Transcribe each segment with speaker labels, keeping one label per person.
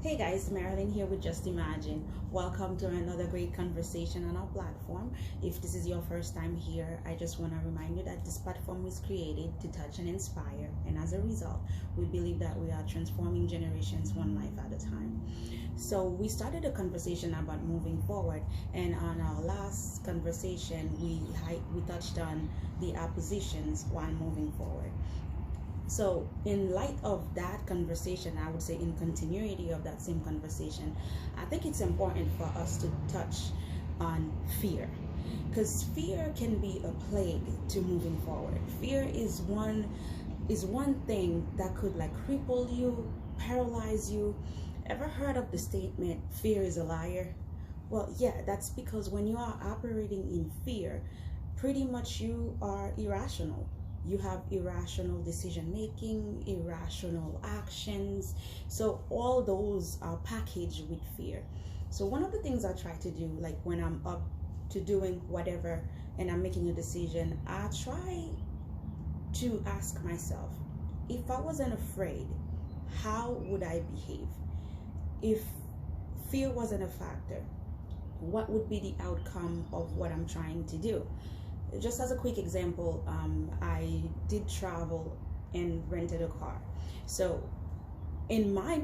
Speaker 1: Hey guys, Marilyn here with Just Imagine. Welcome to another great conversation on our platform. If this is your first time here, I just want to remind you that this platform was created to touch and inspire, and as a result, we believe that we are transforming generations one life at a time. So we started a conversation about moving forward, and on our last conversation, we touched on the oppositions while moving forward. So, in light of that conversation, I would say in continuity of that same conversation, I think it's important for us to touch on fear, because fear can be a plague to moving forward. Fear is one thing that could like cripple you, paralyze you. Ever heard of the statement fear is a liar? Well, yeah, that's because when you are operating in fear, pretty much you are irrational. You have irrational decision making, irrational actions. So all those are packaged with fear. So one of the things I try to do, like when I'm up to doing whatever and I'm making a decision, I try to ask myself, if I wasn't afraid, how would I behave? If fear wasn't a factor, what would be the outcome of what I'm trying to do? Just as a quick example, I did travel and rented a car. So in my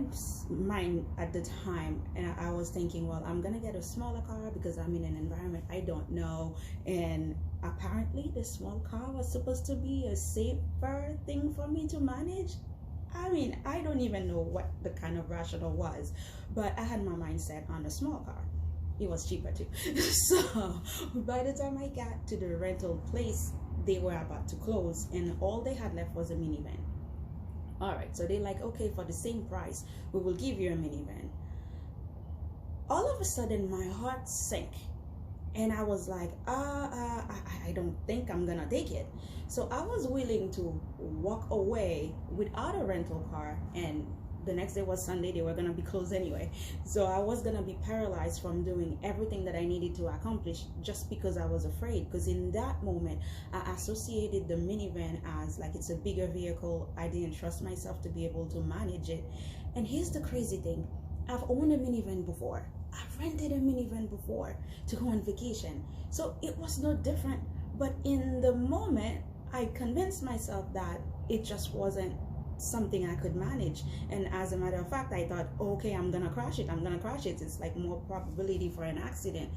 Speaker 1: mind at the time, and I was thinking, well, I'm gonna get a smaller car because I'm in an environment I don't know, and apparently the small car was supposed to be a safer thing for me to manage. I mean, I don't even know what the kind of rationale was, but I had my mindset on a small car. It was cheaper too. So by the time I got to the rental place, they were about to close and all they had left was a minivan. All right, so they're like, okay, for the same price, we will give you a minivan. All of a sudden, my heart sank. And I was like, I don't think I'm gonna take it. So I was willing to walk away without a rental car, and the next day was Sunday, they were gonna be closed anyway. So I was gonna be paralyzed from doing everything that I needed to accomplish just because I was afraid. Because in that moment, I associated the minivan as like it's a bigger vehicle. I didn't trust myself to be able to manage it. And here's the crazy thing. I've owned a minivan before. I've rented a minivan before to go on vacation. So it was no different. But in the moment, I convinced myself that it just wasn't something I could manage. And as a matter of fact, I thought, okay, I'm gonna crash it. It's like more probability for an accident.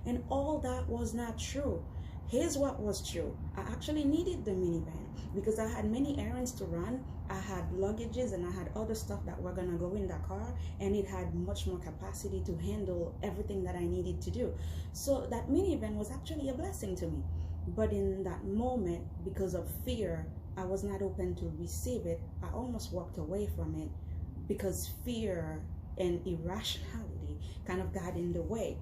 Speaker 1: And all that was not true. Here's what was true. I actually needed the minivan because I had many errands to run. I had luggages and I had other stuff that were gonna go in that car, and it had much more capacity to handle everything that I needed to do. So that minivan was actually a blessing to me. But in that moment, because of fear, I was not open to receive it. I almost walked away from it because fear and irrationality kind of got in the way.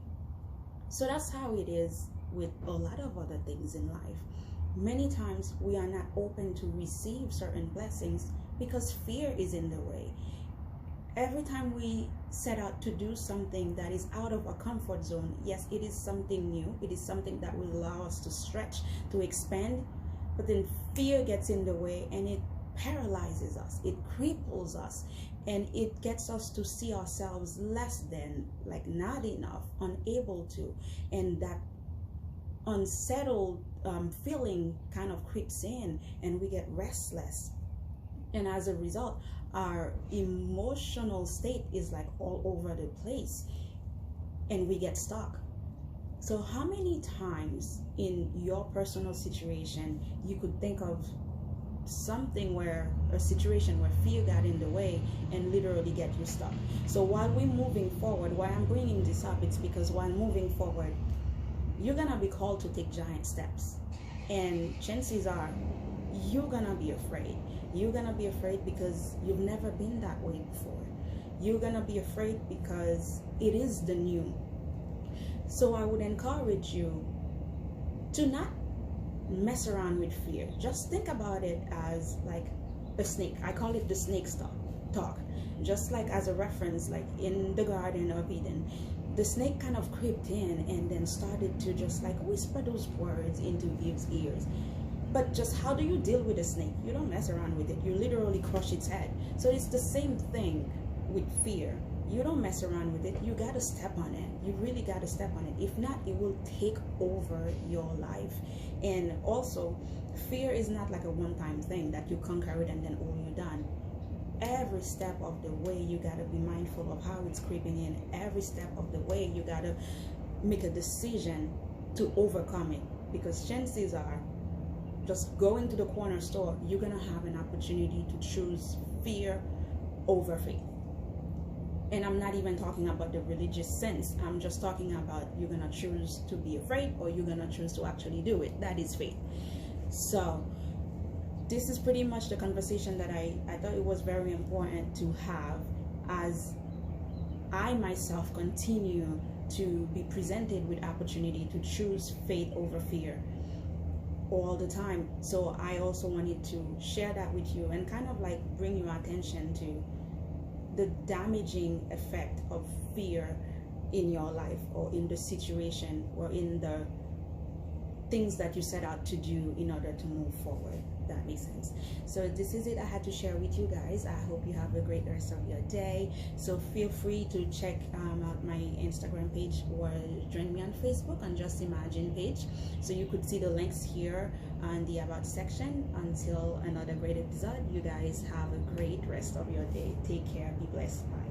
Speaker 1: So that's how it is with a lot of other things in life. Many times we are not open to receive certain blessings because fear is in the way. Every time we set out to do something that is out of a comfort zone, yes, it is something new. It is something that will allow us to stretch, to expand. But then fear gets in the way and it paralyzes us, it cripples us, and it gets us to see ourselves less than, like not enough, unable to. And that unsettled feeling kind of creeps in and we get restless. And as a result, our emotional state is like all over the place and we get stuck. So how many times in your personal situation you could think of something where a situation where fear got in the way and literally get you stuck? So while we're moving forward, why I'm bringing this up, it's because while moving forward, you're gonna be called to take giant steps, and chances are you're gonna be afraid. You're gonna be afraid because you've never been that way before. You're gonna be afraid because it is the new. So I would encourage you to not mess around with fear. Just think about it as like a snake. I call it the snake talk. Just like as a reference, like in the Garden of Eden, the snake kind of crept in and then started to just like whisper those words into Eve's ears. But just how do you deal with a snake? You don't mess around with it. You literally crush its head. So it's the same thing with fear. you don't mess around with it. You got to step on it. You really got to step on it. If not, it will take over your life. And also, fear is not like a one-time thing that you conquer it and then all you're done. Every step of the way, you got to be mindful of how it's creeping in. Every step of the way, you got to make a decision to overcome it, because chances are, just going to the corner store, you're going to have an opportunity to choose fear over faith. And I'm not even talking about the religious sense. I'm just talking about you're going to choose to be afraid, or you're going to choose to actually do it. That is faith. So this is pretty much the conversation that I thought it was very important to have, as I myself continue to be presented with opportunity to choose faith over fear all the time. So I also wanted to share that with you and kind of like bring your attention to the damaging effect of fear in your life, or in the situation, or in the things that you set out to do in order to move forward. That makes sense. So this is it I had to share with you guys. I hope you have a great rest of your day. So feel free to check out my Instagram page, or join me on Facebook on Just Imagine page, so you could see the links here on the About section. Until another great episode, you guys have a great rest of your day. Take care. Be blessed. Bye.